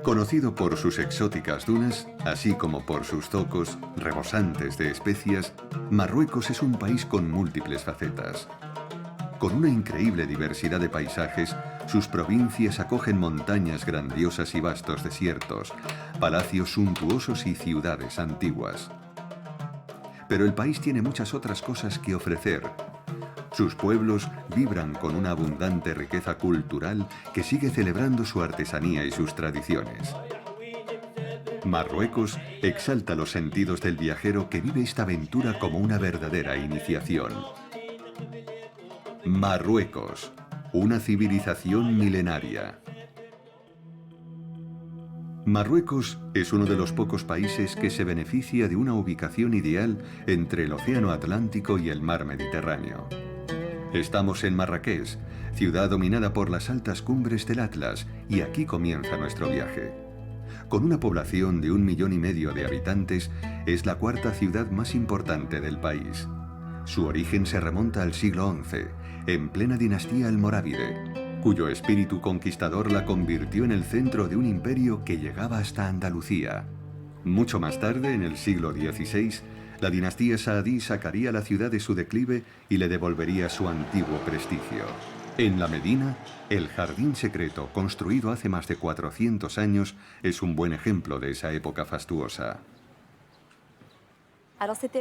Conocido por sus exóticas dunas, así como por sus zocos rebosantes de especias, Marruecos es un país con múltiples facetas. Con una increíble diversidad de paisajes, sus provincias acogen montañas grandiosas y vastos desiertos, palacios suntuosos y ciudades antiguas. Pero el país tiene muchas otras cosas que ofrecer. Sus pueblos vibran con una abundante riqueza cultural que sigue celebrando su artesanía y sus tradiciones. Marruecos exalta los sentidos del viajero que vive esta aventura como una verdadera iniciación. Marruecos, una civilización milenaria. Marruecos es uno de los pocos países que se beneficia de una ubicación ideal entre el Océano Atlántico y el Mar Mediterráneo. Estamos en Marrakech, ciudad dominada por las altas cumbres del Atlas, y aquí comienza nuestro viaje. Con una población de 1,5 millones de habitantes, es la cuarta ciudad más importante del país. Su origen se remonta al siglo XI, en plena dinastía almorávide, cuyo espíritu conquistador la convirtió en el centro de un imperio que llegaba hasta Andalucía. Mucho más tarde, en el siglo XVI, la dinastía saadí sacaría la ciudad de su declive y le devolvería su antiguo prestigio. En la Medina, el Jardín Secreto, construido hace más de 400 años, es un buen ejemplo de esa época fastuosa.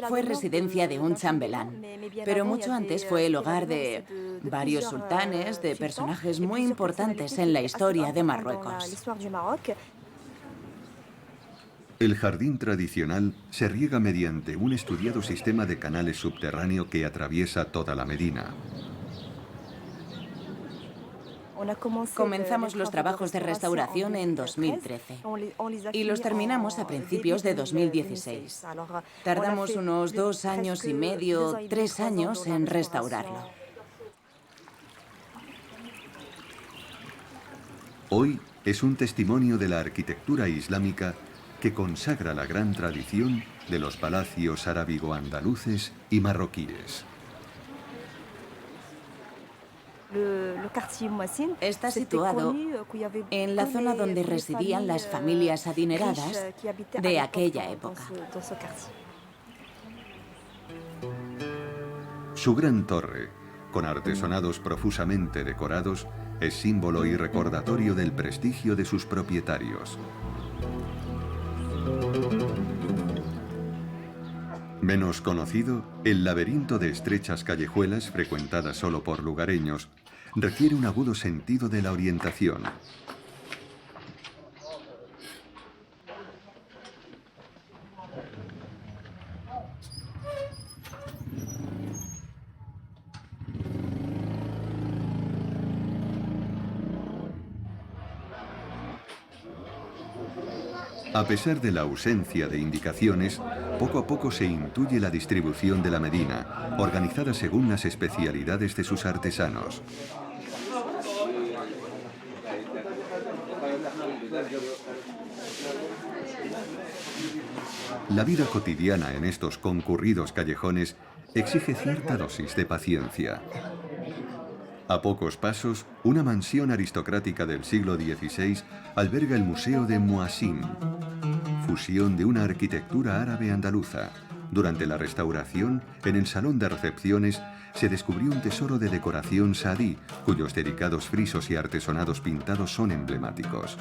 Fue residencia de un chambelán, pero mucho antes fue el hogar de varios sultanes, de personajes muy importantes en la historia de Marruecos. El jardín tradicional se riega mediante un estudiado sistema de canales subterráneo que atraviesa toda la Medina. Comenzamos los trabajos de restauración en 2013 y los terminamos a principios de 2016. Tardamos unos 2 años y medio, 3 años en restaurarlo. Hoy es un testimonio de la arquitectura islámica que consagra la gran tradición de los palacios arábigo-andaluces y marroquíes. Está situado en la zona donde residían las familias adineradas de aquella época. Su gran torre, con artesonados profusamente decorados, es símbolo y recordatorio del prestigio de sus propietarios. Menos conocido, el laberinto de estrechas callejuelas frecuentadas solo por lugareños requiere un agudo sentido de la orientación. A pesar de la ausencia de indicaciones, poco a poco se intuye la distribución de la Medina, organizada según las especialidades de sus artesanos. La vida cotidiana en estos concurridos callejones exige cierta dosis de paciencia. A pocos pasos, una mansión aristocrática del siglo XVI alberga el Museo de Muasin, fusión de una arquitectura árabe andaluza. Durante la restauración, en el salón de recepciones, se descubrió un tesoro de decoración saadí, cuyos delicados frisos y artesonados pintados son emblemáticos.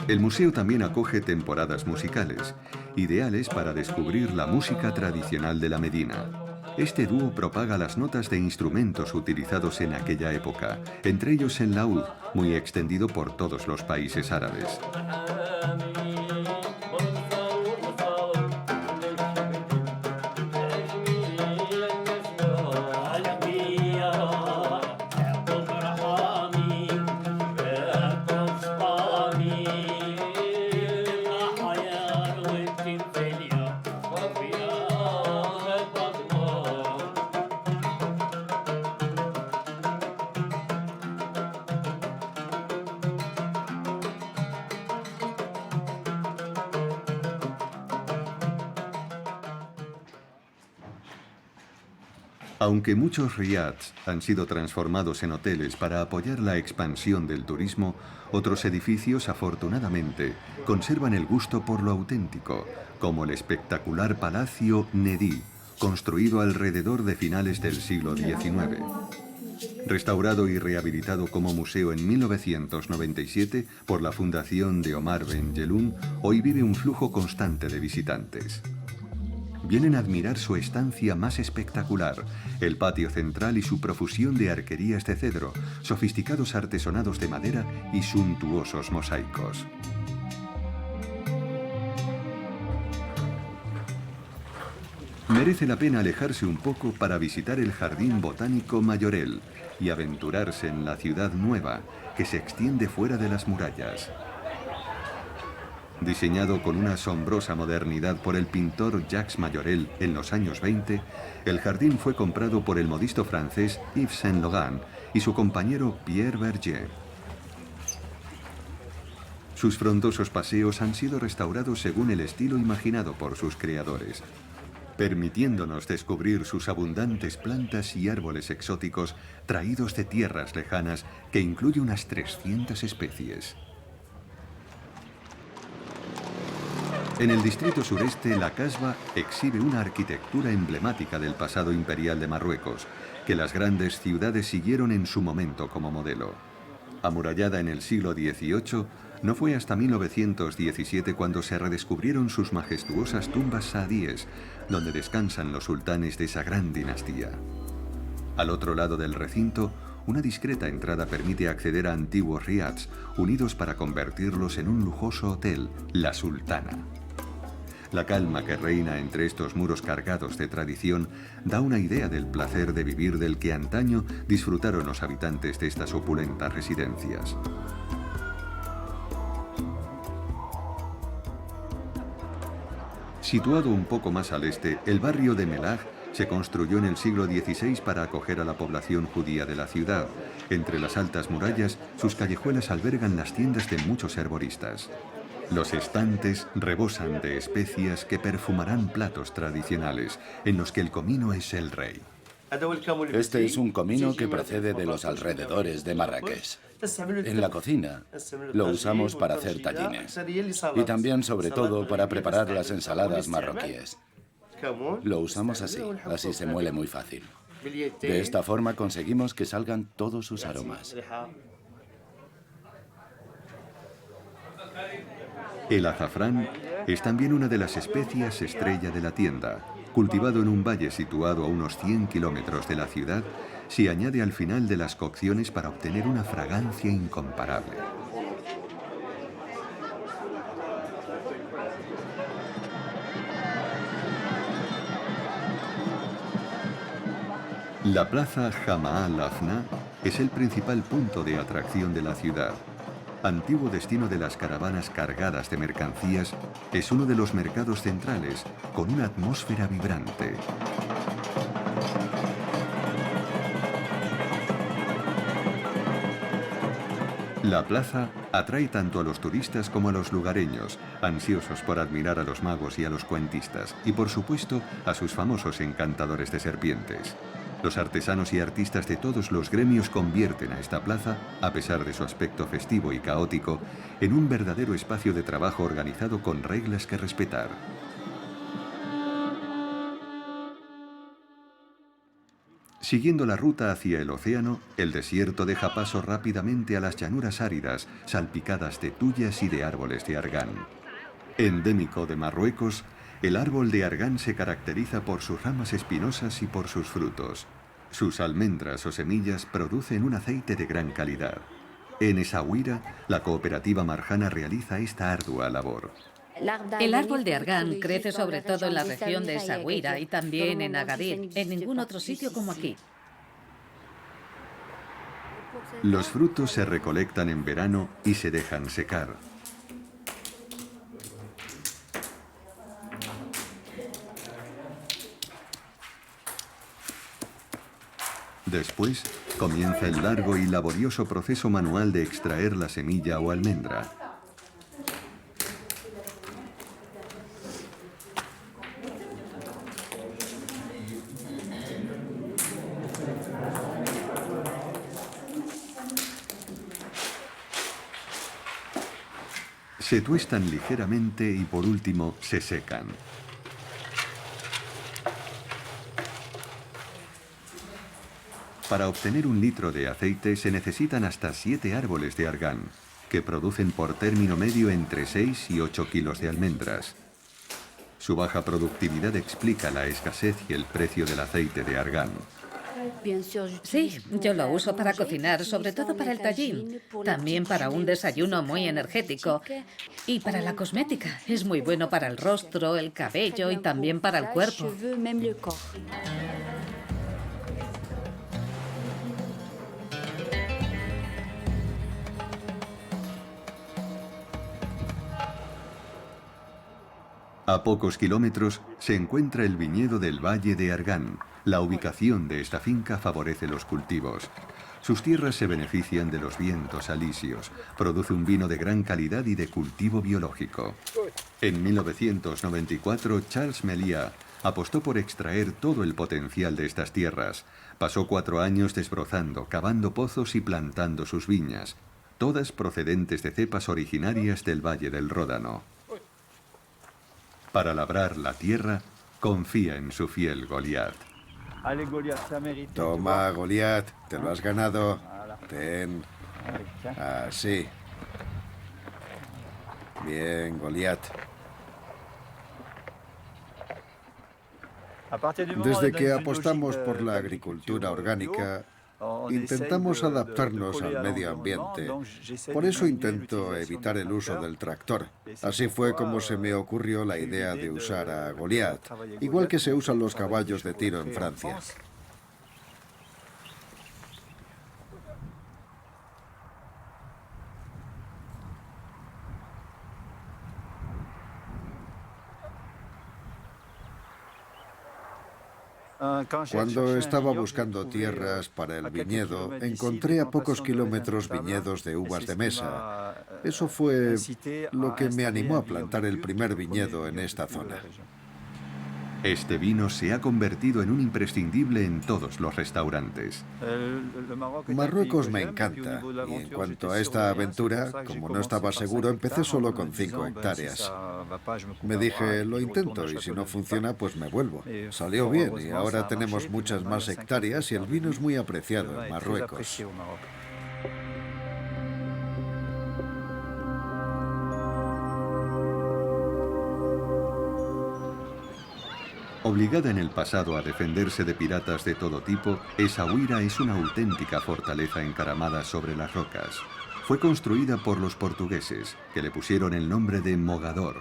El museo también acoge temporadas musicales, ideales para descubrir la música tradicional de la Medina. Este dúo propaga las notas de instrumentos utilizados en aquella época, entre ellos el laúd, muy extendido por todos los países árabes. Aunque muchos riads han sido transformados en hoteles para apoyar la expansión del turismo, otros edificios, afortunadamente, conservan el gusto por lo auténtico, como el espectacular Palacio Nedi, construido alrededor de finales del siglo XIX. Restaurado y rehabilitado como museo en 1997 por la Fundación de Omar Ben Jelloun, hoy vive un flujo constante de visitantes. Vienen a admirar su estancia más espectacular, el patio central y su profusión de arquerías de cedro, sofisticados artesonados de madera y suntuosos mosaicos. Merece la pena alejarse un poco para visitar el Jardín Botánico Majorelle y aventurarse en la ciudad nueva, que se extiende fuera de las murallas. Diseñado con una asombrosa modernidad por el pintor Jacques Majorelle en los años 20, el jardín fue comprado por el modisto francés Yves Saint Laurent y su compañero Pierre Berger. Sus frondosos paseos han sido restaurados según el estilo imaginado por sus creadores, permitiéndonos descubrir sus abundantes plantas y árboles exóticos traídos de tierras lejanas que incluye unas 300 especies. En el distrito sureste, la Casbah exhibe una arquitectura emblemática del pasado imperial de Marruecos, que las grandes ciudades siguieron en su momento como modelo. Amurallada en el siglo XVIII, no fue hasta 1917 cuando se redescubrieron sus majestuosas tumbas saadíes, donde descansan los sultanes de esa gran dinastía. Al otro lado del recinto, una discreta entrada permite acceder a antiguos riads, unidos para convertirlos en un lujoso hotel, la Sultana. La calma que reina entre estos muros cargados de tradición da una idea del placer de vivir del que antaño disfrutaron los habitantes de estas opulentas residencias. Situado un poco más al este, el barrio de Melach se construyó en el siglo XVI para acoger a la población judía de la ciudad. Entre las altas murallas, sus callejuelas albergan las tiendas de muchos herboristas. Los estantes rebosan de especias que perfumarán platos tradicionales, en los que el comino es el rey. Este es un comino que procede de los alrededores de Marrakech. En la cocina lo usamos para hacer tallines y también, sobre todo, para preparar las ensaladas marroquíes. Lo usamos así, así se muele muy fácil. De esta forma conseguimos que salgan todos sus aromas. El azafrán es también una de las especias estrella de la tienda. Cultivado en un valle situado a unos 100 kilómetros de la ciudad, se añade al final de las cocciones para obtener una fragancia incomparable. La plaza Jama al-Afna es el principal punto de atracción de la ciudad. Antiguo destino de las caravanas cargadas de mercancías, es uno de los mercados centrales, con una atmósfera vibrante. La plaza atrae tanto a los turistas como a los lugareños, ansiosos por admirar a los magos y a los cuentistas, y por supuesto a sus famosos encantadores de serpientes. Los artesanos y artistas de todos los gremios convierten a esta plaza, a pesar de su aspecto festivo y caótico, en un verdadero espacio de trabajo organizado con reglas que respetar. Siguiendo la ruta hacia el océano, el desierto deja paso rápidamente a las llanuras áridas, salpicadas de tuyas y de árboles de argán. Endémico de Marruecos, el árbol de argán se caracteriza por sus ramas espinosas y por sus frutos. Sus almendras o semillas producen un aceite de gran calidad. En Essaouira, la cooperativa marjana realiza esta ardua labor. El árbol de argán crece sobre todo en la región de Essaouira y también en Agadir, en ningún otro sitio como aquí. Los frutos se recolectan en verano y se dejan secar. Después, comienza el largo y laborioso proceso manual de extraer la semilla o almendra. Se tuestan ligeramente y por último se secan. Para obtener 1 litro de aceite se necesitan hasta 7 árboles de argán, que producen por término medio entre 6 y 8 kilos de almendras. Su baja productividad explica la escasez y el precio del aceite de argán. Sí, yo lo uso para cocinar, sobre todo para el tajín. También para un desayuno muy energético. Y para la cosmética. Es muy bueno para el rostro, el cabello y también para el cuerpo. A pocos kilómetros se encuentra el viñedo del Valle de Argán. La ubicación de esta finca favorece los cultivos. Sus tierras se benefician de los vientos alisios. Produce un vino de gran calidad y de cultivo biológico. En 1994, Charles Méliat apostó por extraer todo el potencial de estas tierras. Pasó 4 años desbrozando, cavando pozos y plantando sus viñas, todas procedentes de cepas originarias del Valle del Ródano. Para labrar la tierra, confía en su fiel Goliat. Toma, Goliat, te lo has ganado. Ten. Así. Bien, Goliat. Desde que apostamos por la agricultura orgánica, intentamos adaptarnos al medio ambiente. Por eso intento evitar el uso del tractor. Así fue como se me ocurrió la idea de usar a Goliat, igual que se usan los caballos de tiro en Francia. Cuando estaba buscando tierras para el viñedo, encontré a pocos kilómetros viñedos de uvas de mesa. Eso fue lo que me animó a plantar el primer viñedo en esta zona. Este vino se ha convertido en un imprescindible en todos los restaurantes. Marruecos me encanta, y en cuanto a esta aventura, como no estaba seguro, empecé solo con 5 hectáreas. Me dije, lo intento, y si no funciona, pues me vuelvo. Salió bien, y ahora tenemos muchas más hectáreas, y el vino es muy apreciado en Marruecos. Obligada en el pasado a defenderse de piratas de todo tipo, Essaouira es una auténtica fortaleza encaramada sobre las rocas. Fue construida por los portugueses, que le pusieron el nombre de Mogador.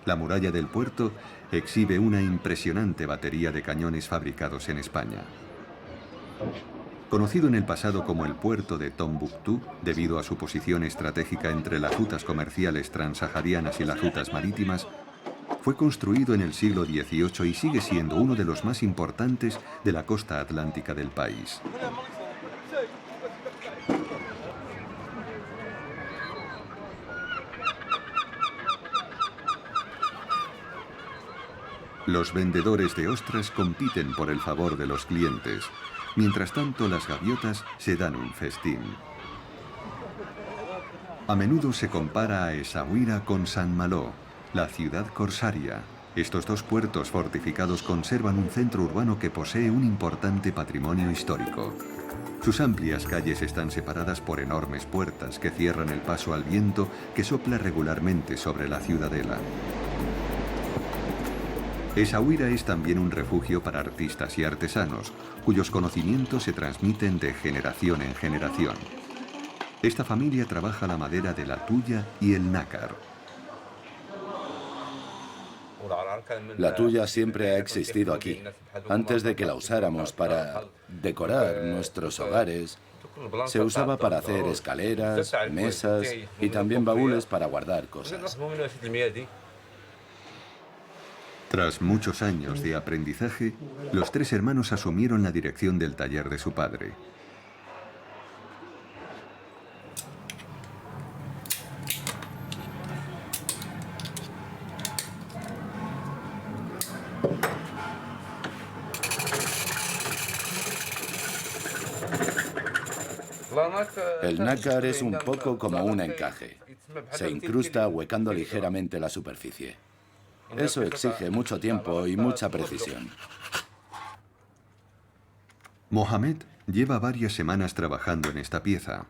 La muralla del puerto exhibe una impresionante batería de cañones fabricados en España. Conocido en el pasado como el puerto de Tombuctú, debido a su posición estratégica entre las rutas comerciales transsaharianas y las rutas marítimas, fue construido en el siglo XVIII y sigue siendo uno de los más importantes de la costa atlántica del país. Los vendedores de ostras compiten por el favor de los clientes. Mientras tanto, las gaviotas se dan un festín. A menudo se compara a Essaouira con Saint-Malo, la ciudad corsaria. Estos dos puertos fortificados conservan un centro urbano que posee un importante patrimonio histórico. Sus amplias calles están separadas por enormes puertas que cierran el paso al viento que sopla regularmente sobre la ciudadela. Essaouira es también un refugio para artistas y artesanos, cuyos conocimientos se transmiten de generación en generación. Esta familia trabaja la madera de la tuya y el nácar. La tuya siempre ha existido aquí. Antes de que la usáramos para decorar nuestros hogares, se usaba para hacer escaleras, mesas y también baúles para guardar cosas. Tras muchos años de aprendizaje, los 3 hermanos asumieron la dirección del taller de su padre. El nácar es un poco como un encaje. Se incrusta ahuecando ligeramente la superficie. Eso exige mucho tiempo y mucha precisión. Mohamed lleva varias semanas trabajando en esta pieza.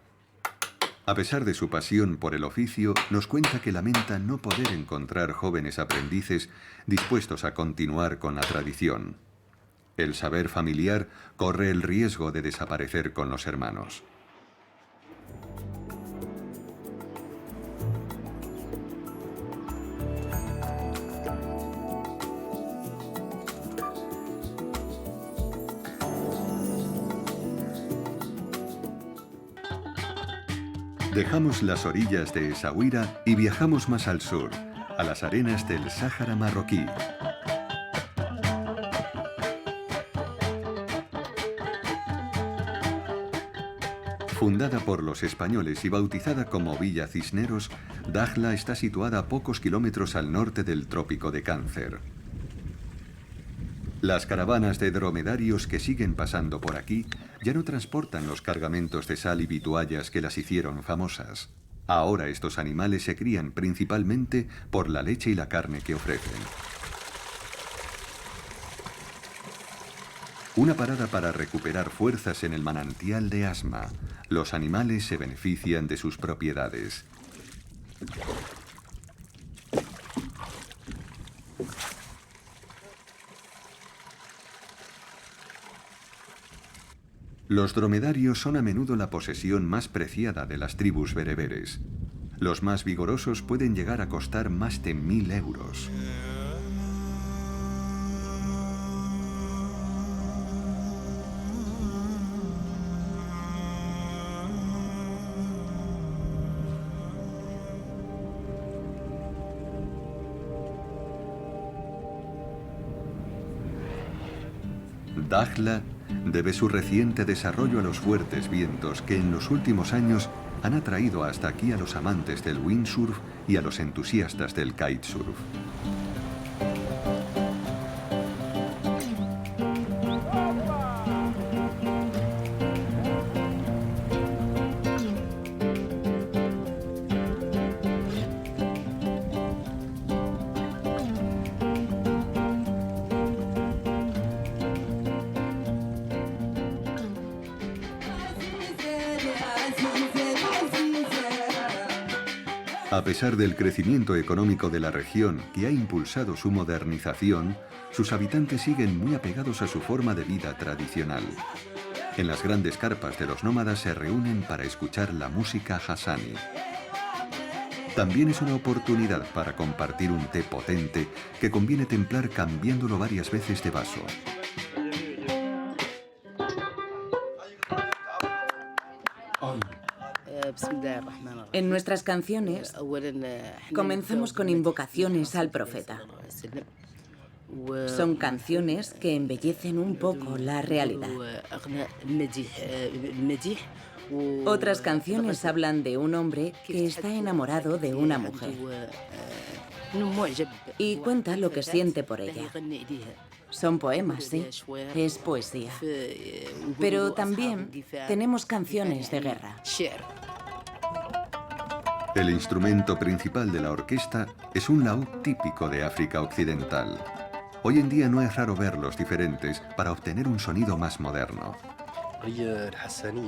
A pesar de su pasión por el oficio, nos cuenta que lamenta no poder encontrar jóvenes aprendices dispuestos a continuar con la tradición. El saber familiar corre el riesgo de desaparecer con los hermanos. Dejamos las orillas de Essaouira y viajamos más al sur, a las arenas del Sáhara marroquí. Fundada por los españoles y bautizada como Villa Cisneros, Dakhla está situada a pocos kilómetros al norte del Trópico de Cáncer. Las caravanas de dromedarios que siguen pasando por aquí ya no transportan los cargamentos de sal y vituallas que las hicieron famosas. Ahora estos animales se crían principalmente por la leche y la carne que ofrecen. Una parada para recuperar fuerzas en el manantial de Asma. Los animales se benefician de sus propiedades. Los dromedarios son a menudo la posesión más preciada de las tribus bereberes. Los más vigorosos pueden llegar a costar más de 1000 euros. Dakhla debe su reciente desarrollo a los fuertes vientos que en los últimos años han atraído hasta aquí a los amantes del windsurf y a los entusiastas del kitesurf. A pesar del crecimiento económico de la región que ha impulsado su modernización, sus habitantes siguen muy apegados a su forma de vida tradicional. En las grandes carpas de los nómadas se reúnen para escuchar la música hassani. También es una oportunidad para compartir un té potente que conviene templar cambiándolo varias veces de vaso. En nuestras canciones comenzamos con invocaciones al profeta. Son canciones que embellecen un poco la realidad. Otras canciones hablan de un hombre que está enamorado de una mujer y cuenta lo que siente por ella. Son poemas, sí, es poesía. Pero también tenemos canciones de guerra. El instrumento principal de la orquesta es un laúd típico de África Occidental. Hoy en día no es raro verlos diferentes para obtener un sonido más moderno.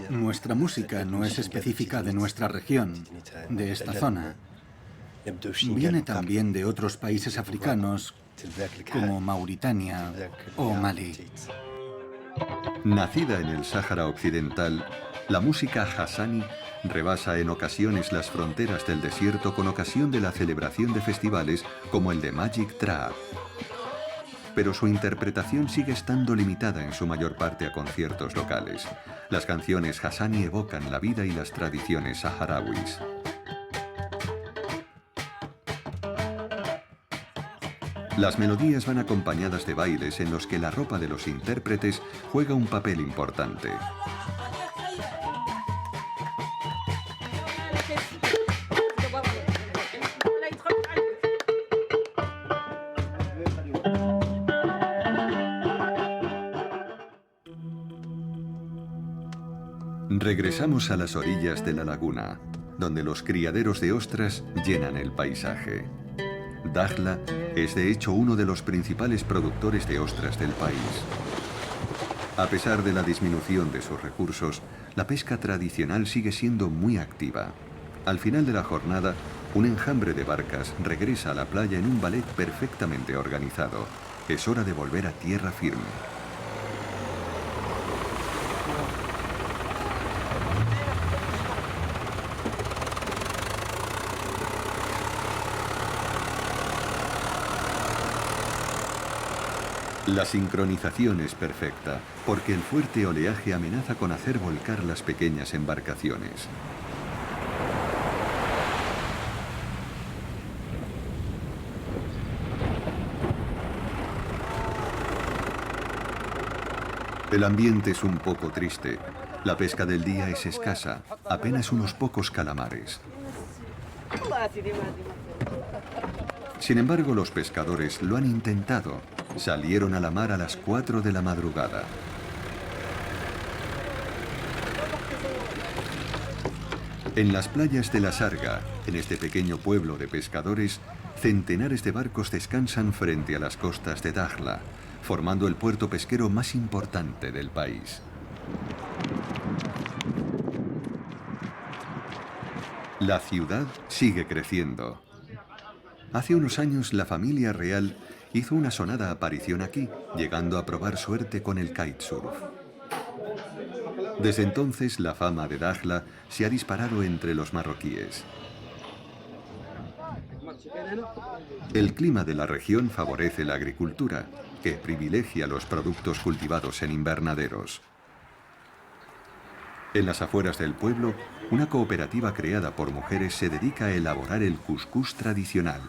Nuestra música no es específica de nuestra región, de esta zona. Viene también de otros países africanos, como Mauritania o Mali. Nacida en el Sáhara Occidental, la música hassani rebasa en ocasiones las fronteras del desierto con ocasión de la celebración de festivales como el de Magic Trap. Pero su interpretación sigue estando limitada en su mayor parte a conciertos locales. Las canciones hassani evocan la vida y las tradiciones saharauis. Las melodías van acompañadas de bailes en los que la ropa de los intérpretes juega un papel importante. Regresamos a las orillas de la laguna. donde los criaderos de ostras llenan el paisaje. Dakhla es de hecho uno de los principales productores de ostras del país. A pesar de la disminución de sus recursos, la pesca tradicional sigue siendo muy activa. Al final de la jornada, un enjambre de barcas regresa a la playa en un ballet perfectamente organizado. Es hora de volver a tierra firme. La sincronización es perfecta, porque el fuerte oleaje amenaza con hacer volcar las pequeñas embarcaciones. El ambiente es un poco triste. La pesca del día es escasa, apenas unos pocos calamares. Sin embargo, los pescadores lo han intentado. Salieron a la mar a las 4 de la madrugada. En las playas de La Sarga, en este pequeño pueblo de pescadores, centenares de barcos descansan frente a las costas de Dakhla, formando el puerto pesquero más importante del país. La ciudad sigue creciendo. Hace unos años la familia real hizo una sonada aparición aquí, llegando a probar suerte con el kitesurf. Desde entonces la fama de Dakhla se ha disparado entre los marroquíes. El clima de la región favorece la agricultura, que privilegia los productos cultivados en invernaderos. En las afueras del pueblo, una cooperativa creada por mujeres se dedica a elaborar el cuscús tradicional.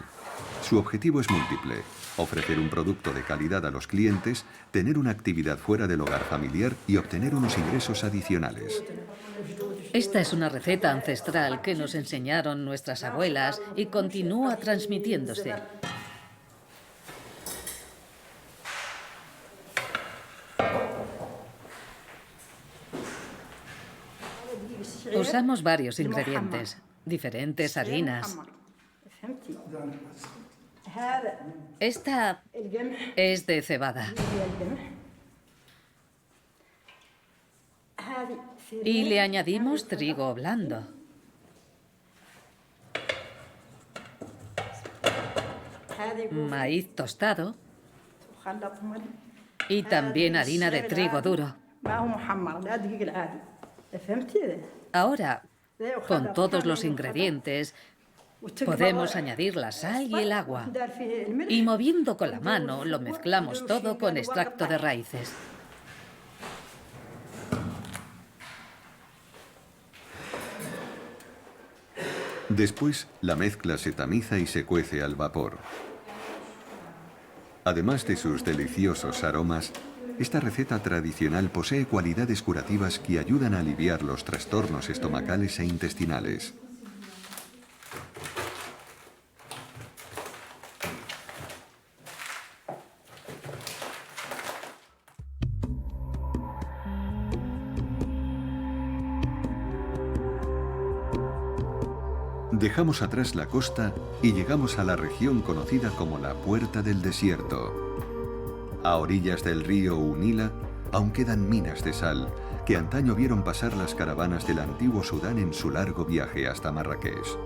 Su objetivo es múltiple: ofrecer un producto de calidad a los clientes, tener una actividad fuera del hogar familiar y obtener unos ingresos adicionales. Esta es una receta ancestral que nos enseñaron nuestras abuelas y continúa transmitiéndose. Usamos varios ingredientes, diferentes harinas. Esta es de cebada. Y le añadimos trigo blando. Maíz tostado. Y también harina de trigo duro. Ahora, con todos los ingredientes, podemos añadir la sal y el agua. Y moviendo con la mano, lo mezclamos todo con extracto de raíces. Después, la mezcla se tamiza y se cuece al vapor. Además de sus deliciosos aromas, esta receta tradicional posee cualidades curativas que ayudan a aliviar los trastornos estomacales e intestinales. Dejamos atrás la costa y llegamos a la región conocida como la Puerta del Desierto. A orillas del río Unila aún quedan minas de sal que antaño vieron pasar las caravanas del antiguo Sudán en su largo viaje hasta Marrakech.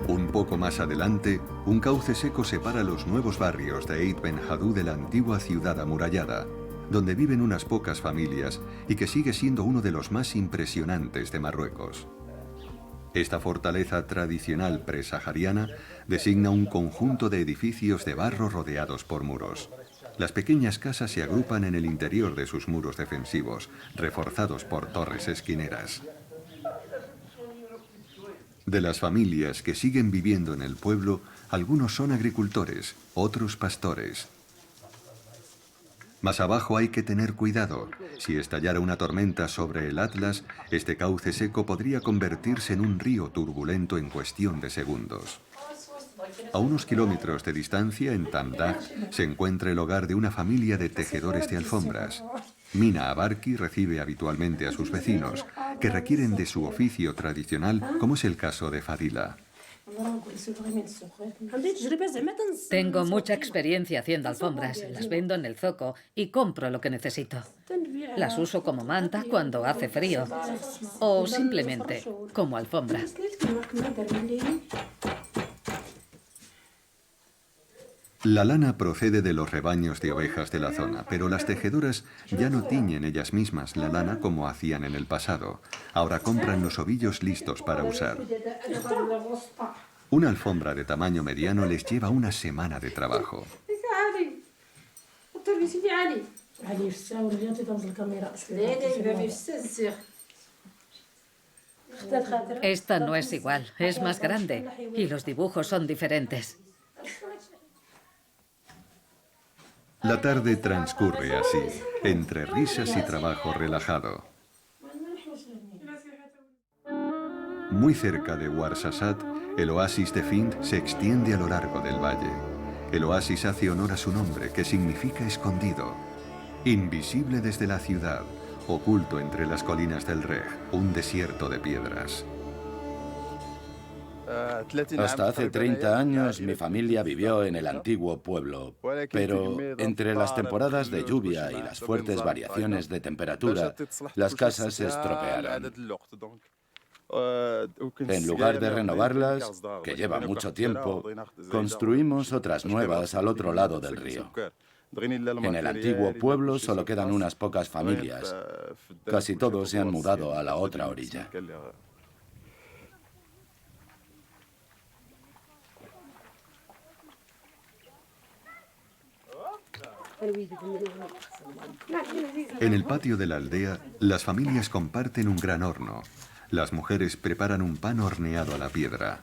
Un poco más adelante, un cauce seco separa los nuevos barrios de Eid Ben Haddou de la antigua ciudad amurallada, donde viven unas pocas familias y que sigue siendo uno de los más impresionantes de Marruecos. Esta fortaleza tradicional presahariana designa un conjunto de edificios de barro rodeados por muros. Las pequeñas casas se agrupan en el interior de sus muros defensivos, reforzados por torres esquineras. De las familias que siguen viviendo en el pueblo, algunos son agricultores, otros pastores. Más abajo hay que tener cuidado. Si estallara una tormenta sobre el Atlas, este cauce seco podría convertirse en un río turbulento en cuestión de segundos. A unos kilómetros de distancia, en Tamdagh, se encuentra el hogar de una familia de tejedores de alfombras. Mina Abarki recibe habitualmente a sus vecinos, que requieren de su oficio tradicional, como es el caso de Fadila. Tengo mucha experiencia haciendo alfombras. Las vendo en el zoco y compro lo que necesito. Las uso como manta cuando hace frío o simplemente como alfombra. La lana procede de los rebaños de ovejas de la zona, pero las tejedoras ya no tiñen ellas mismas la lana como hacían en el pasado. Ahora compran los ovillos listos para usar. Una alfombra de tamaño mediano les lleva una semana de trabajo. Esta no es igual, es más grande y los dibujos son diferentes. La tarde transcurre así, entre risas y trabajo relajado. Muy cerca de Ouarzazate, el oasis de Find se extiende a lo largo del valle. El oasis hace honor a su nombre, que significa escondido. Invisible desde la ciudad, oculto entre las colinas del Reg, un desierto de piedras. Hasta hace 30 años mi familia vivió en el antiguo pueblo, pero entre las temporadas de lluvia y las fuertes variaciones de temperatura, las casas se estropearon. En lugar de renovarlas, que lleva mucho tiempo, construimos otras nuevas al otro lado del río. En el antiguo pueblo solo quedan unas pocas familias. Casi todos se han mudado a la otra orilla. En el patio de la aldea, las familias comparten un gran horno. Las mujeres preparan un pan horneado a la piedra.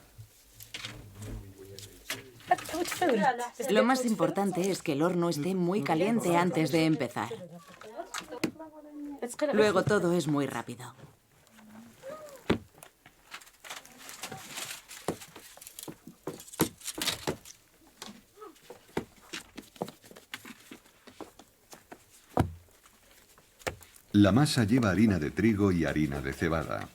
Lo más importante es que el horno esté muy caliente antes de empezar. Luego todo es muy rápido. La masa lleva harina de trigo y harina de cebada.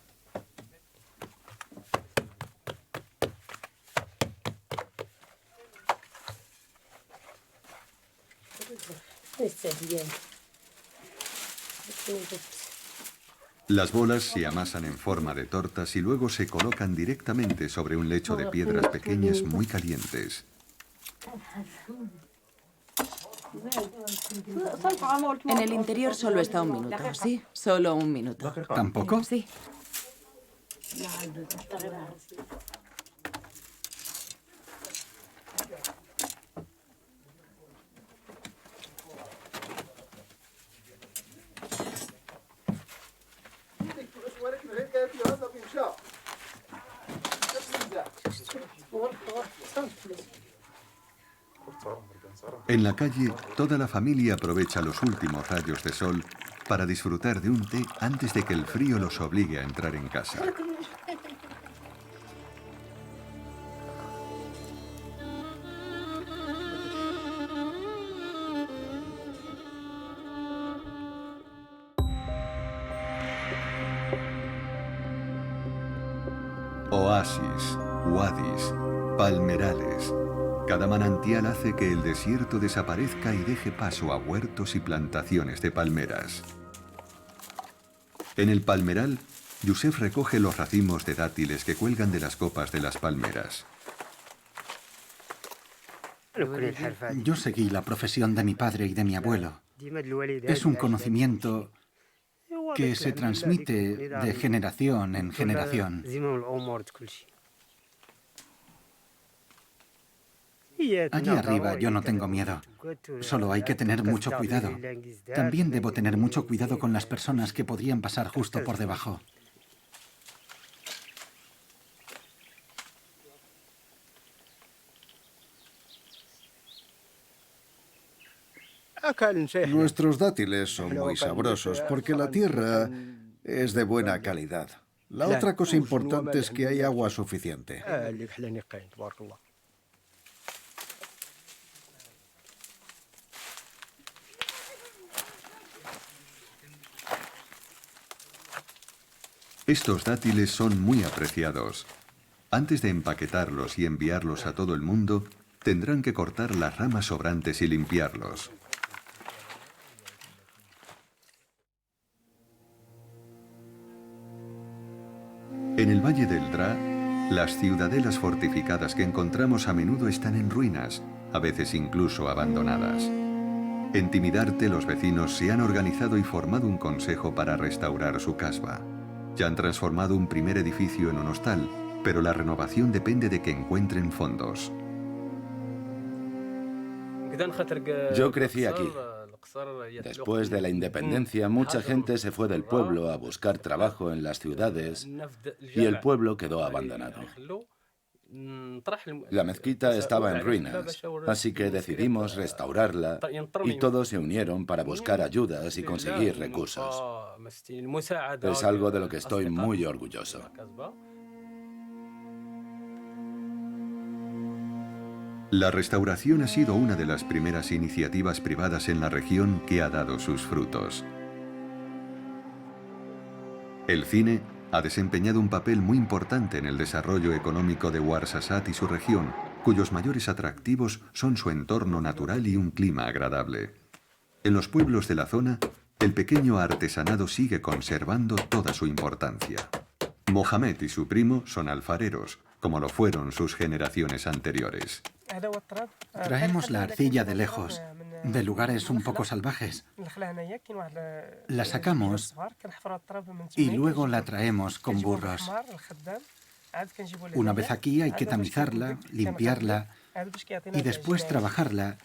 Las bolas se amasan en forma de tortas y luego se colocan directamente sobre un lecho de piedras pequeñas muy calientes. En el interior solo está un minuto, ¿sí? Solo un minuto. ¿Tampoco? Sí. En la calle, toda la familia aprovecha los últimos rayos de sol para disfrutar de un té antes de que el frío los obligue a entrar en casa. Oasis, wadis, palmerales. Cada manantial hace que el desierto desaparezca y deje paso a huertos y plantaciones de palmeras. En el palmeral, Youssef recoge los racimos de dátiles que cuelgan de las copas de las palmeras. Yo seguí la profesión de mi padre y de mi abuelo. Es un conocimiento que se transmite de generación en generación. Allí arriba yo no tengo miedo. Solo hay que tener mucho cuidado. También debo tener mucho cuidado con las personas que podrían pasar justo por debajo. Nuestros dátiles son muy sabrosos porque la tierra es de buena calidad. La otra cosa importante es que hay agua suficiente. Estos dátiles son muy apreciados. Antes de empaquetarlos y enviarlos a todo el mundo, tendrán que cortar las ramas sobrantes y limpiarlos. En el Valle del Dra, las ciudadelas fortificadas que encontramos a menudo están en ruinas, a veces incluso abandonadas. En Timidarte, los vecinos se han organizado y formado un consejo para restaurar su casba. Ya han transformado un primer edificio en un hostal, pero la renovación depende de que encuentren fondos. Yo crecí aquí. Después de la independencia, mucha gente se fue del pueblo a buscar trabajo en las ciudades y el pueblo quedó abandonado. La mezquita estaba en ruinas, así que decidimos restaurarla y todos se unieron para buscar ayudas y conseguir recursos. Es algo de lo que estoy muy orgulloso. La restauración ha sido una de las primeras iniciativas privadas en la región que ha dado sus frutos. El cine ha desempeñado un papel muy importante en el desarrollo económico de Ouarzazate y su región, cuyos mayores atractivos son su entorno natural y un clima agradable. En los pueblos de la zona, el pequeño artesanado sigue conservando toda su importancia. Mohamed y su primo son alfareros, como lo fueron sus generaciones anteriores. Traemos la arcilla de lejos, de lugares un poco salvajes. La sacamos y luego la traemos con burros. Una vez aquí hay que tamizarla, limpiarla y después trabajarla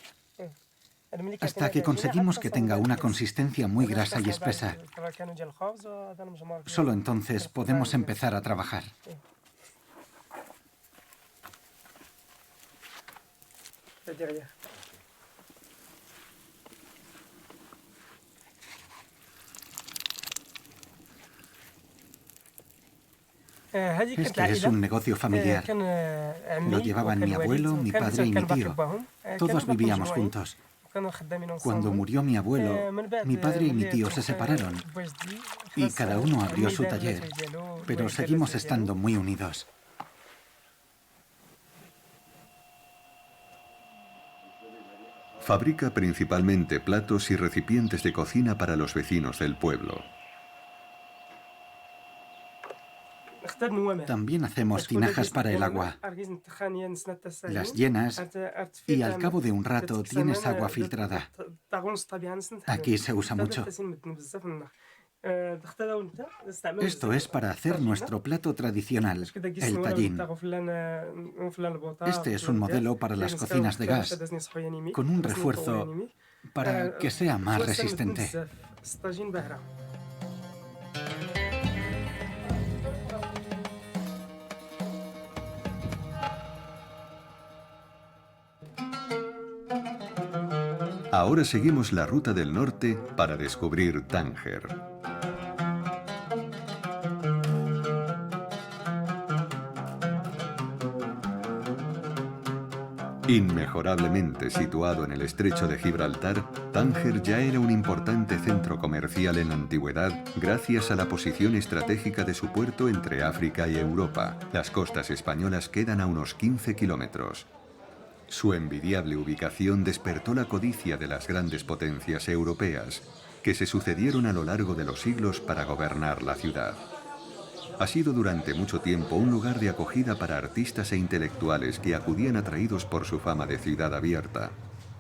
hasta que conseguimos que tenga una consistencia muy grasa y espesa. Solo entonces podemos empezar a trabajar. Este es un negocio familiar. Lo llevaban mi abuelo, mi padre y mi tío. Todos vivíamos juntos. Cuando murió mi abuelo, mi padre y mi tío se separaron y cada uno abrió su taller, pero seguimos estando muy unidos. Fabrica principalmente platos y recipientes de cocina para los vecinos del pueblo. También hacemos tinajas para el agua. Las llenas y al cabo de un rato tienes agua filtrada. Aquí se usa mucho. Esto es para hacer nuestro plato tradicional, el tallín. Este es un modelo para las cocinas de gas, con un refuerzo para que sea más resistente. Ahora seguimos la ruta del norte para descubrir Tánger. Inmejorablemente situado en el estrecho de Gibraltar, Tánger ya era un importante centro comercial en la antigüedad gracias a la posición estratégica de su puerto entre África y Europa. Las costas españolas quedan a unos 15 kilómetros. Su envidiable ubicación despertó la codicia de las grandes potencias europeas, que se sucedieron a lo largo de los siglos para gobernar la ciudad. Ha sido durante mucho tiempo un lugar de acogida para artistas e intelectuales que acudían atraídos por su fama de ciudad abierta.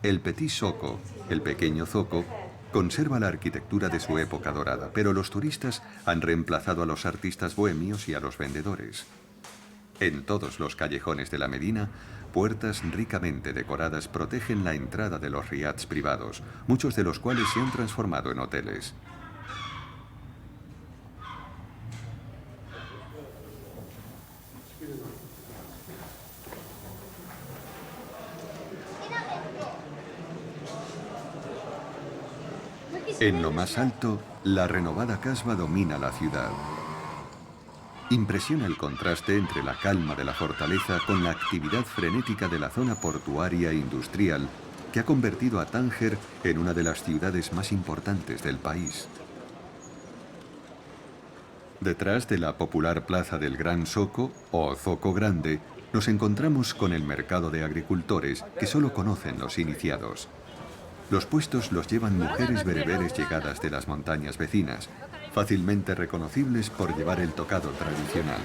El Petit Zoco, el pequeño zoco, conserva la arquitectura de su época dorada, pero los turistas han reemplazado a los artistas bohemios y a los vendedores. En todos los callejones de la Medina, puertas ricamente decoradas protegen la entrada de los riads privados, muchos de los cuales se han transformado en hoteles. En lo más alto, la renovada casba domina la ciudad. Impresiona el contraste entre la calma de la fortaleza con la actividad frenética de la zona portuaria e industrial que ha convertido a Tánger en una de las ciudades más importantes del país. Detrás de la popular plaza del Gran Zoco, o Zoco Grande, nos encontramos con el mercado de agricultores, que solo conocen los iniciados. Los puestos los llevan mujeres bereberes llegadas de las montañas vecinas, fácilmente reconocibles por llevar el tocado tradicional.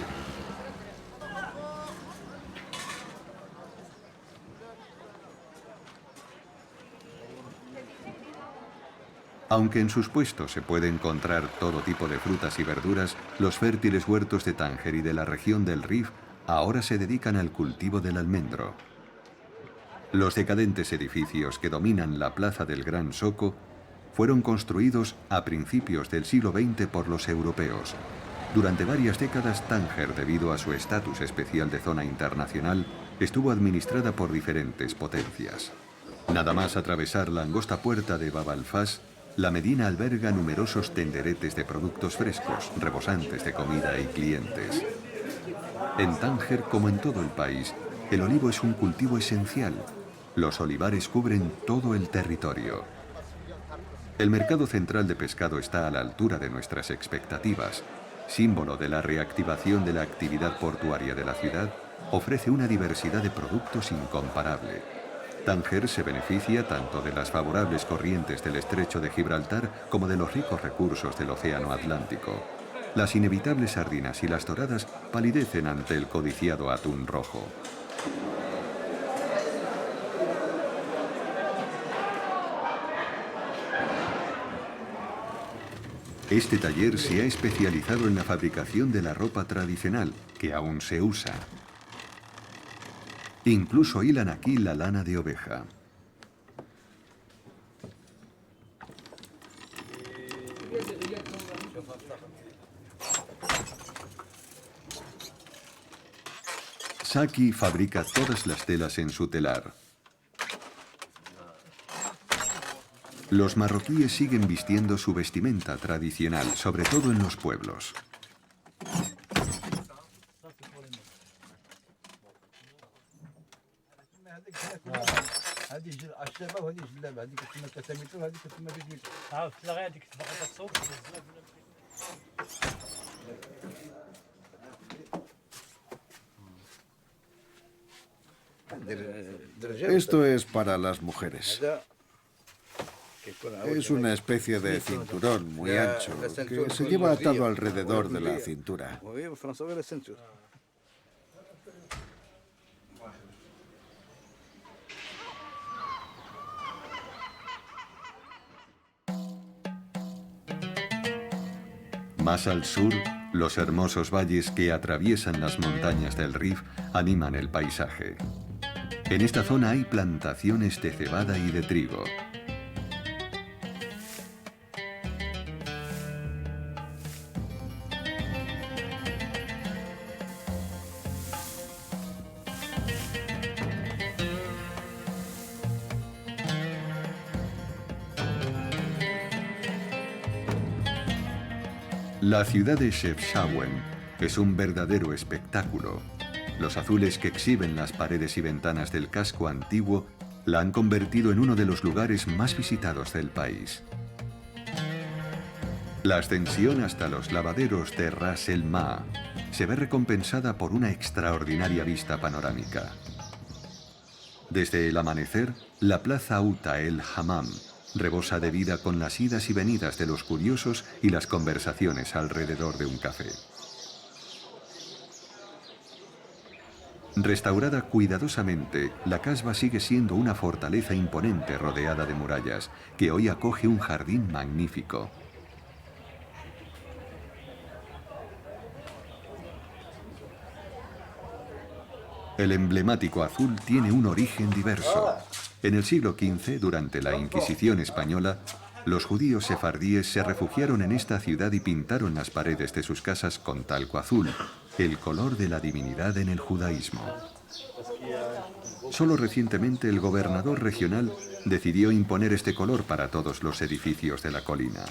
Aunque en sus puestos se puede encontrar todo tipo de frutas y verduras, los fértiles huertos de Tánger y de la región del Rif ahora se dedican al cultivo del almendro. Los decadentes edificios que dominan la plaza del Gran Zoco fueron construidos a principios del siglo XX por los europeos. Durante varias décadas, Tánger, debido a su estatus especial de zona internacional, estuvo administrada por diferentes potencias. Nada más atravesar la angosta puerta de Bab al-Fas, la medina alberga numerosos tenderetes de productos frescos, rebosantes de comida y clientes. En Tánger, como en todo el país, el olivo es un cultivo esencial. Los olivares cubren todo el territorio. El mercado central de pescado está a la altura de nuestras expectativas. Símbolo de la reactivación de la actividad portuaria de la ciudad, ofrece una diversidad de productos incomparable. Tánger se beneficia tanto de las favorables corrientes del estrecho de Gibraltar como de los ricos recursos del océano Atlántico. Las inevitables sardinas y las doradas palidecen ante el codiciado atún rojo. Este taller se ha especializado en la fabricación de la ropa tradicional, que aún se usa. Incluso hilan aquí la lana de oveja. Saki fabrica todas las telas en su telar. Los marroquíes siguen vistiendo su vestimenta tradicional, sobre todo en los pueblos. Esto es para las mujeres. Es una especie de cinturón muy ancho que se lleva atado alrededor de la cintura. Más al sur, los hermosos valles que atraviesan las montañas del Rif animan el paisaje. En esta zona hay plantaciones de cebada y de trigo. La ciudad de Chefchaouen es un verdadero espectáculo. Los azules que exhiben las paredes y ventanas del casco antiguo la han convertido en uno de los lugares más visitados del país. La ascensión hasta los lavaderos de Ras El Ma se ve recompensada por una extraordinaria vista panorámica. Desde el amanecer, la plaza Auta El Hammam rebosa de vida con las idas y venidas de los curiosos y las conversaciones alrededor de un café. Restaurada cuidadosamente, la casba sigue siendo una fortaleza imponente rodeada de murallas, que hoy acoge un jardín magnífico. El emblemático azul tiene un origen diverso. En el siglo XV, durante la Inquisición española, los judíos sefardíes se refugiaron en esta ciudad y pintaron las paredes de sus casas con talco azul, el color de la divinidad en el judaísmo. Solo recientemente el gobernador regional decidió imponer este color para todos los edificios de la colina.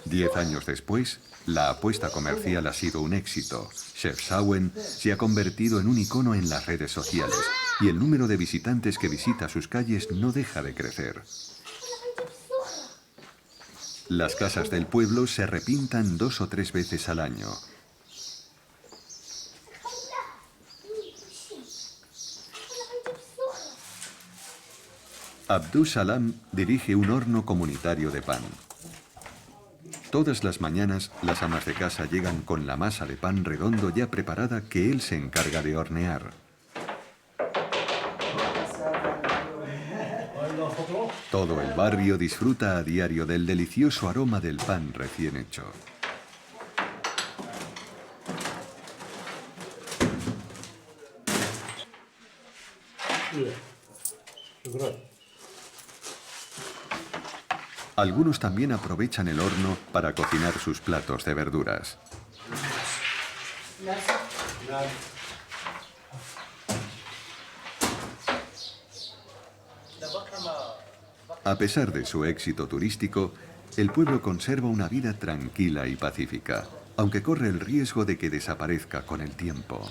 10 años después, la apuesta comercial ha sido un éxito. Chefchaouen se ha convertido en un icono en las redes sociales y el número de visitantes que visita sus calles no deja de crecer. Las casas del pueblo se repintan 2 o 3 veces al año. Abdus Salam dirige un horno comunitario de pan. Todas las mañanas, las amas de casa llegan con la masa de pan redondo ya preparada que él se encarga de hornear. Todo el barrio disfruta a diario del delicioso aroma del pan recién hecho. Algunos también aprovechan el horno para cocinar sus platos de verduras. A pesar de su éxito turístico, el pueblo conserva una vida tranquila y pacífica, aunque corre el riesgo de que desaparezca con el tiempo.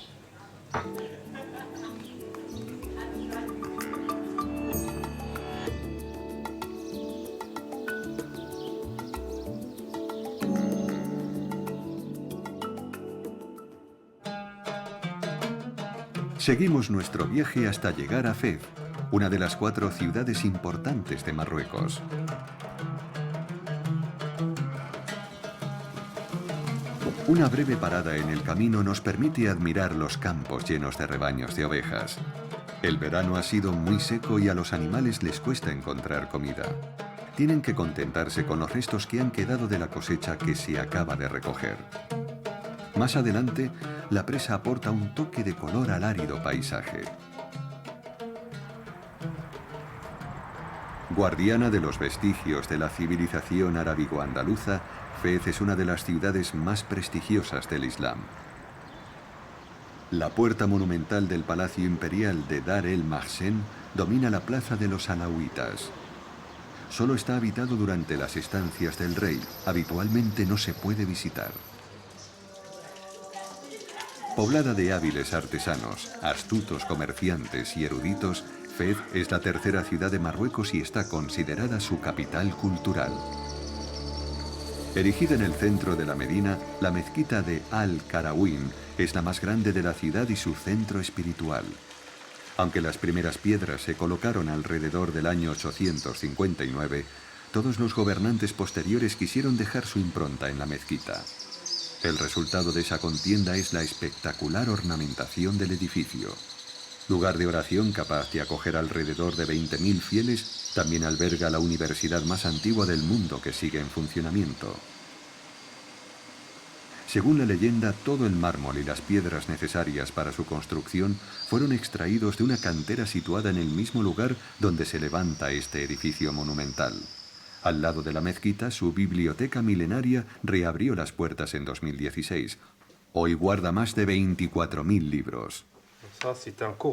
Seguimos nuestro viaje hasta llegar a Fez, una de las 4 ciudades importantes de Marruecos. Una breve parada en el camino nos permite admirar los campos llenos de rebaños de ovejas. El verano ha sido muy seco y a los animales les cuesta encontrar comida. Tienen que contentarse con los restos que han quedado de la cosecha que se acaba de recoger. Más adelante, la presa aporta un toque de color al árido paisaje. Guardiana de los vestigios de la civilización arábigo-andaluza, Fez es una de las ciudades más prestigiosas del Islam. La puerta monumental del Palacio Imperial de Dar el-Mahsen domina la plaza de los alauitas. Solo está habitado durante las estancias del rey, habitualmente no se puede visitar. Poblada de hábiles artesanos, astutos comerciantes y eruditos, Fez es la tercera ciudad de Marruecos y está considerada su capital cultural. Erigida en el centro de la Medina, la mezquita de Al-Karawin es la más grande de la ciudad y su centro espiritual. Aunque las primeras piedras se colocaron alrededor del año 859, todos los gobernantes posteriores quisieron dejar su impronta en la mezquita. El resultado de esa contienda es la espectacular ornamentación del edificio. Lugar de oración capaz de acoger alrededor de 20.000 fieles, también alberga la universidad más antigua del mundo que sigue en funcionamiento. Según la leyenda, todo el mármol y las piedras necesarias para su construcción fueron extraídos de una cantera situada en el mismo lugar donde se levanta este edificio monumental. Al lado de la mezquita, su biblioteca milenaria reabrió las puertas en 2016. Hoy guarda más de 24.000 libros.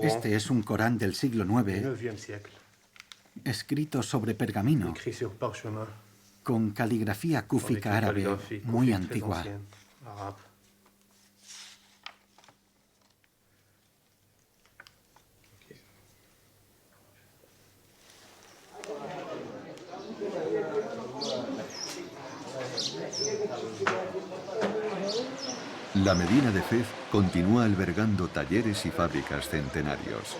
Este es un Corán del siglo IX, escrito sobre pergamino, con caligrafía cúfica árabe muy antigua. La Medina de Fez continúa albergando talleres y fábricas centenarios.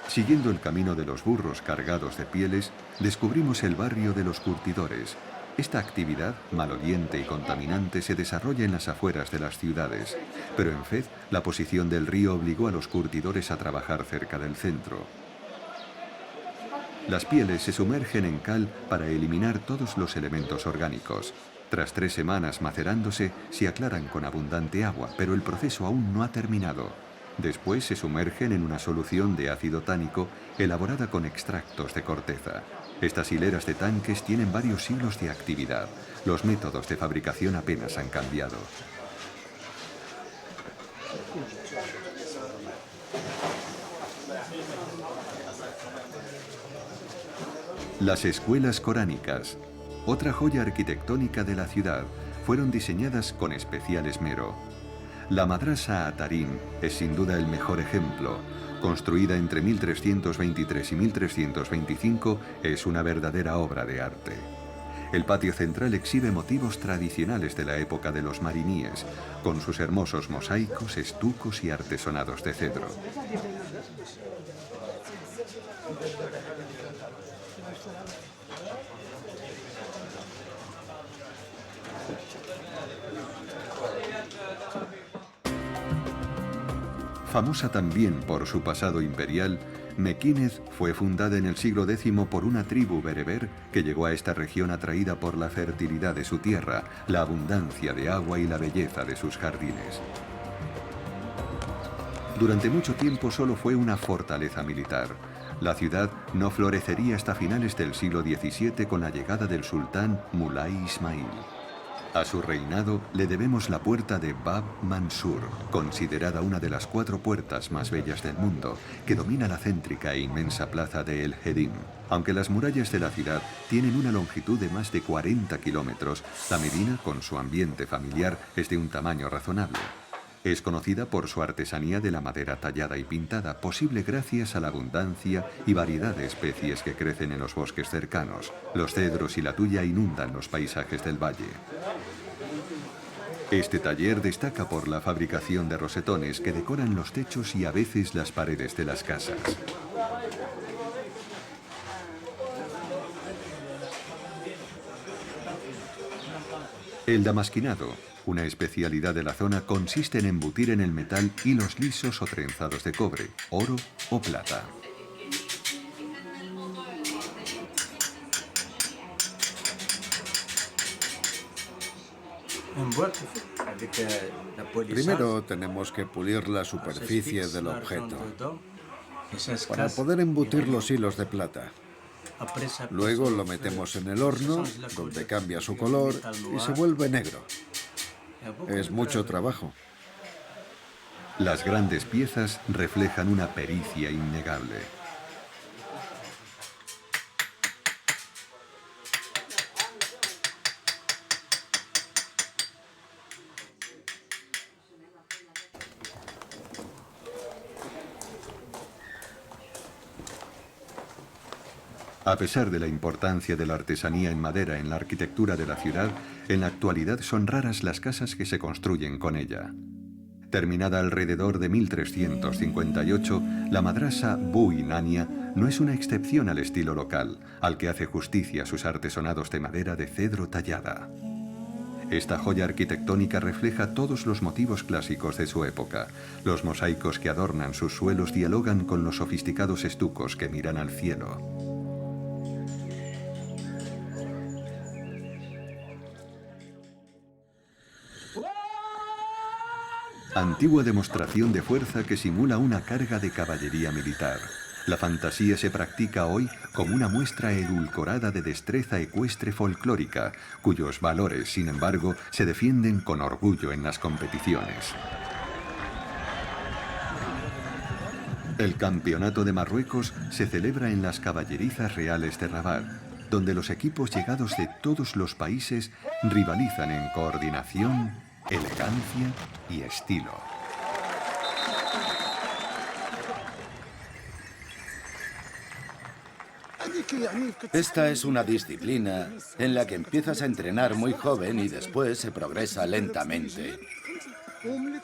Siguiendo el camino de los burros cargados de pieles, descubrimos el barrio de los curtidores. Esta actividad, maloliente y contaminante, se desarrolla en las afueras de las ciudades, pero en Fez la posición del río obligó a los curtidores a trabajar cerca del centro. Las pieles se sumergen en cal para eliminar todos los elementos orgánicos. Tras 3 semanas macerándose, se aclaran con abundante agua, pero el proceso aún no ha terminado. Después se sumergen en una solución de ácido tánico elaborada con extractos de corteza. Estas hileras de tanques tienen varios siglos de actividad. Los métodos de fabricación apenas han cambiado. Las escuelas coránicas, otra joya arquitectónica de la ciudad, fueron diseñadas con especial esmero. La Madrasa Atarim es sin duda el mejor ejemplo, Construida entre 1323 y 1325, es una verdadera obra de arte. El patio central exhibe motivos tradicionales de la época de los mariníes, con sus hermosos mosaicos, estucos y artesonados de cedro. Famosa también por su pasado imperial, Mequínez fue fundada en el siglo X por una tribu bereber que llegó a esta región atraída por la fertilidad de su tierra, la abundancia de agua y la belleza de sus jardines. Durante mucho tiempo solo fue una fortaleza militar. La ciudad no florecería hasta finales del siglo XVII con la llegada del sultán Mulay Ismail. A su reinado le debemos la puerta de Bab Mansur, considerada una de las 4 puertas más bellas del mundo, que domina la céntrica e inmensa plaza de El Hedim. Aunque las murallas de la ciudad tienen una longitud de más de 40 kilómetros, la Medina, con su ambiente familiar, es de un tamaño razonable. Es conocida por su artesanía de la madera tallada y pintada, posible gracias a la abundancia y variedad de especies que crecen en los bosques cercanos. Los cedros y la tuya inundan los paisajes del valle. Este taller destaca por la fabricación de rosetones que decoran los techos y a veces las paredes de las casas. El damasquinado, una especialidad de la zona, consiste en embutir en el metal hilos lisos o trenzados de cobre, oro o plata. Primero tenemos que pulir la superficie del objeto para poder embutir los hilos de plata. Luego lo metemos en el horno, donde cambia su color y se vuelve negro. Es mucho trabajo. Las grandes piezas reflejan una pericia innegable. A pesar de la importancia de la artesanía en madera en la arquitectura de la ciudad, en la actualidad son raras las casas que se construyen con ella. Terminada alrededor de 1358, la madrasa Bu-Inania no es una excepción al estilo local, al que hace justicia sus artesonados de madera de cedro tallada. Esta joya arquitectónica refleja todos los motivos clásicos de su época. Los mosaicos que adornan sus suelos dialogan con los sofisticados estucos que miran al cielo. Antigua demostración de fuerza que simula una carga de caballería militar. La fantasía se practica hoy como una muestra edulcorada de destreza ecuestre folclórica, cuyos valores, sin embargo, se defienden con orgullo en las competiciones. El Campeonato de Marruecos se celebra en las caballerizas reales de Rabat, donde los equipos llegados de todos los países rivalizan en coordinación, elegancia y estilo. Esta es una disciplina en la que empiezas a entrenar muy joven y después se progresa lentamente.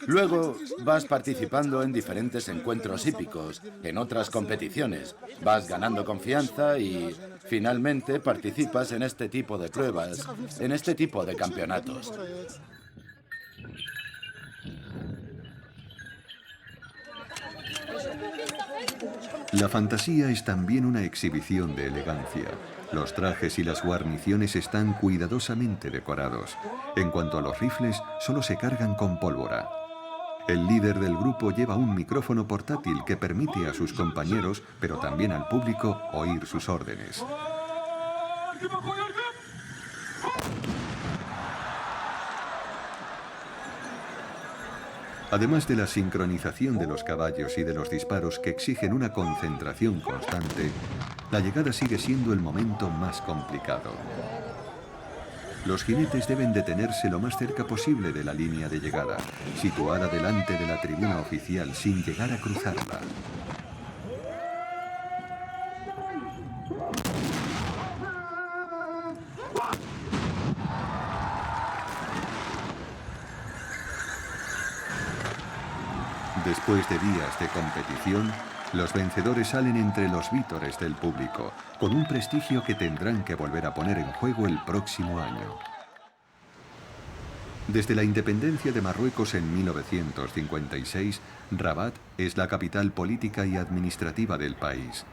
Luego vas participando en diferentes encuentros hípicos, en otras competiciones, vas ganando confianza y finalmente participas en este tipo de pruebas, en este tipo de campeonatos. La fantasía es también una exhibición de elegancia. Los trajes y las guarniciones están cuidadosamente decorados. En cuanto a los rifles, solo se cargan con pólvora. El líder del grupo lleva un micrófono portátil que permite a sus compañeros, pero también al público, oír sus órdenes. Además de la sincronización de los caballos y de los disparos que exigen una concentración constante, la llegada sigue siendo el momento más complicado. Los jinetes deben detenerse lo más cerca posible de la línea de llegada, situada delante de la tribuna oficial sin llegar a cruzarla. Después de días de competición, los vencedores salen entre los vítores del público, con un prestigio que tendrán que volver a poner en juego el próximo año. Desde la independencia de Marruecos en 1956, Rabat es la capital política y administrativa del país.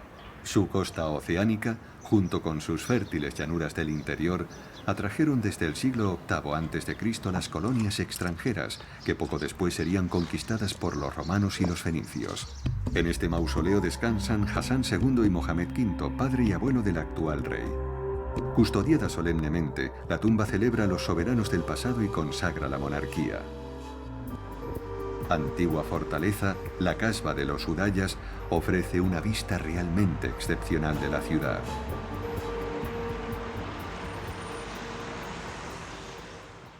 Su costa oceánica, junto con sus fértiles llanuras del interior, atrajeron desde el siglo VIII a.C. las colonias extranjeras, que poco después serían conquistadas por los romanos y los fenicios. En este mausoleo descansan Hasán II y Mohamed V, padre y abuelo del actual rey. Custodiada solemnemente, la tumba celebra a los soberanos del pasado y consagra la monarquía. Antigua fortaleza, la casba de los Udayas ofrece una vista realmente excepcional de la ciudad.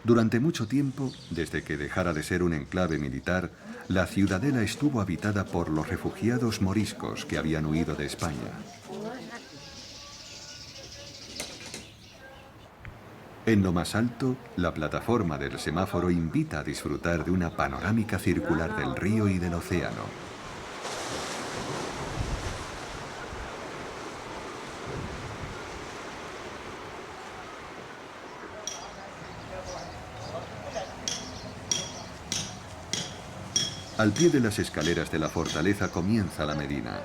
Durante mucho tiempo, desde que dejara de ser un enclave militar, la ciudadela estuvo habitada por los refugiados moriscos que habían huido de España. En lo más alto, la plataforma del semáforo invita a disfrutar de una panorámica circular del río y del océano. Al pie de las escaleras de la fortaleza comienza la Medina.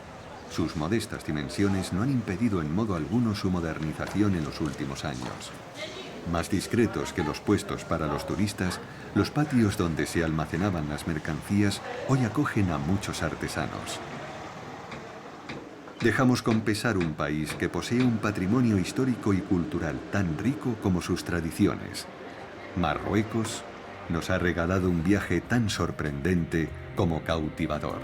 Sus modestas dimensiones no han impedido en modo alguno su modernización en los últimos años. Más discretos que los puestos para los turistas, los patios donde se almacenaban las mercancías hoy acogen a muchos artesanos. Dejamos con pesar un país que posee un patrimonio histórico y cultural tan rico como sus tradiciones. Marruecos nos ha regalado un viaje tan sorprendente como cautivador.